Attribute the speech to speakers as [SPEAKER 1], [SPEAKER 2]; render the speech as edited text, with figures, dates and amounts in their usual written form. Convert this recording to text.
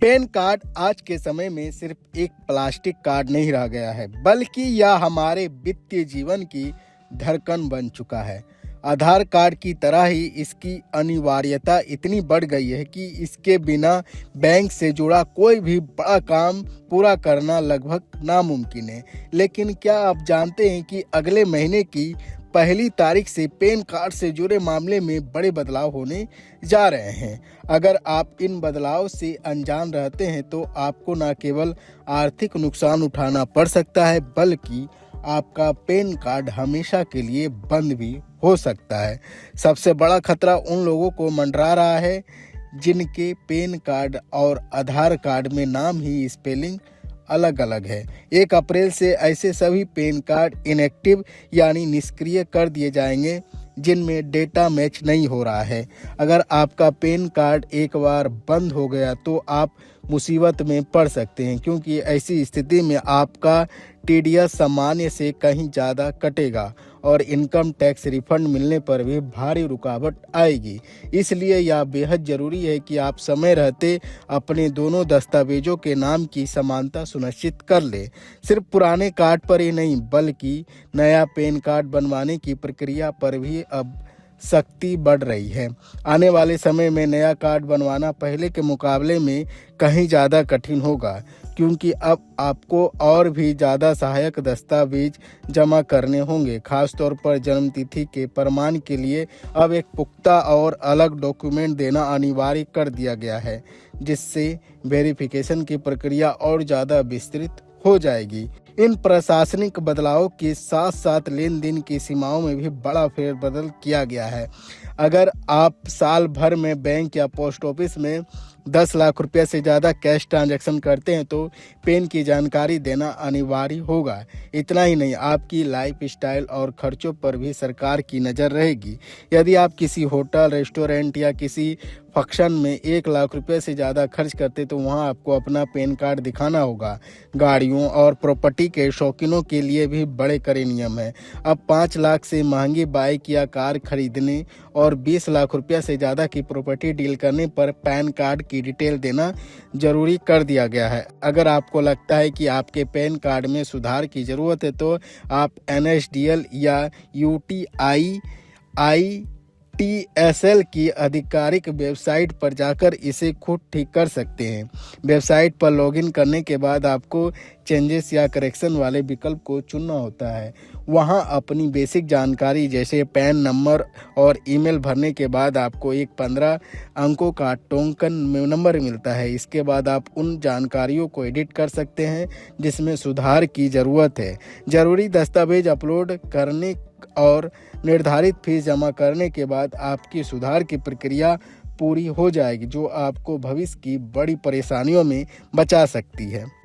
[SPEAKER 1] Pan card आज के समय में सिर्फ एक प्लास्टिक कार्ड नहीं रह गया है, बल्कि यह हमारे वित्तीय जीवन की धड़कन बन चुका है। आधार कार्ड की तरह ही इसकी अनिवार्यता इतनी बढ़ गई है कि इसके बिना बैंक से जुड़ा कोई भी बड़ा काम पूरा करना लगभग नामुमकिन है। लेकिन क्या आप जानते हैं कि अगले महीने की पहली तारीख से पैन कार्ड से जुड़े मामले में बड़े बदलाव होने जा रहे हैं। अगर आप इन बदलाव से अनजान रहते हैं तो आपको न केवल आर्थिक नुकसान उठाना पड़ सकता है, बल्कि आपका पैन कार्ड हमेशा के लिए बंद भी हो सकता है। सबसे बड़ा खतरा उन लोगों को मंडरा रहा है जिनके पैन कार्ड और आधार कार्ड में नाम ही स्पेलिंग अलग अलग है। 1 अप्रैल से ऐसे सभी पैन कार्ड इनएक्टिव यानी निष्क्रिय कर दिए जाएंगे जिनमें डेटा मैच नहीं हो रहा है। अगर आपका पैन कार्ड एक बार बंद हो गया तो आप मुसीबत में पड़ सकते हैं, क्योंकि ऐसी स्थिति में आपका टीडीएस सामान्य से कहीं ज़्यादा कटेगा और इनकम टैक्स रिफंड मिलने पर भी भारी रुकावट आएगी। इसलिए यह बेहद ज़रूरी है कि आप समय रहते अपने दोनों दस्तावेजों के नाम की समानता सुनिश्चित कर लें। सिर्फ पुराने कार्ड पर ही नहीं, बल्कि नया पैन कार्ड बनवाने की प्रक्रिया पर भी अब सख्ती बढ़ रही है। आने वाले समय में नया कार्ड बनवाना पहले के मुकाबले में कहीं ज़्यादा कठिन होगा, क्योंकि अब आपको और भी ज़्यादा सहायक दस्तावेज जमा करने होंगे। खासतौर पर जन्मतिथि के प्रमाण के लिए अब एक पुख्ता और अलग डॉक्यूमेंट देना अनिवार्य कर दिया गया है, जिससे वेरिफिकेशन की प्रक्रिया और ज़्यादा विस्तृत हो जाएगी। इन प्रशासनिक बदलावों के साथ साथ लेन देन की सीमाओं में भी बड़ा फेरबदल किया गया है। अगर आप साल भर में बैंक या पोस्ट ऑफिस में 10 लाख रुपये से ज़्यादा कैश ट्रांजैक्शन करते हैं तो पैन की जानकारी देना अनिवार्य होगा। इतना ही नहीं, आपकी लाइफ स्टाइल और खर्चों पर भी सरकार की नज़र रहेगी। यदि आप किसी होटल, रेस्टोरेंट या किसी फंक्शन में 1 लाख रुपये से ज़्यादा खर्च करते तो वहां आपको अपना पैन कार्ड दिखाना होगा। गाड़ियों और प्रॉपर्टी के शौकीनों के लिए भी बड़े कड़े नियम हैं। अब 5 लाख से महंगी बाइक या कार खरीदने और 20 लाख रुपये से ज़्यादा की प्रॉपर्टी डील करने पर पैन कार्ड की डिटेल देना जरूरी कर दिया गया है। अगर आपको लगता है कि आपके पैन कार्ड में सुधार की ज़रूरत है तो आप NSDL या UTITSL की आधिकारिक वेबसाइट पर जाकर इसे खुद ठीक कर सकते हैं। वेबसाइट पर लॉगिन करने के बाद आपको चेंजेस या करेक्शन वाले विकल्प को चुनना होता है। वहां अपनी बेसिक जानकारी जैसे पैन नंबर और ईमेल भरने के बाद आपको एक 15 अंकों का टोकन नंबर मिलता है। इसके बाद आप उन जानकारियों को एडिट कर सकते हैं जिसमें सुधार की ज़रूरत है। ज़रूरी दस्तावेज अपलोड करने और निर्धारित फीस जमा करने के बाद आपकी सुधार की प्रक्रिया पूरी हो जाएगी, जो आपको भविष्य की बड़ी परेशानियों में बचा सकती है।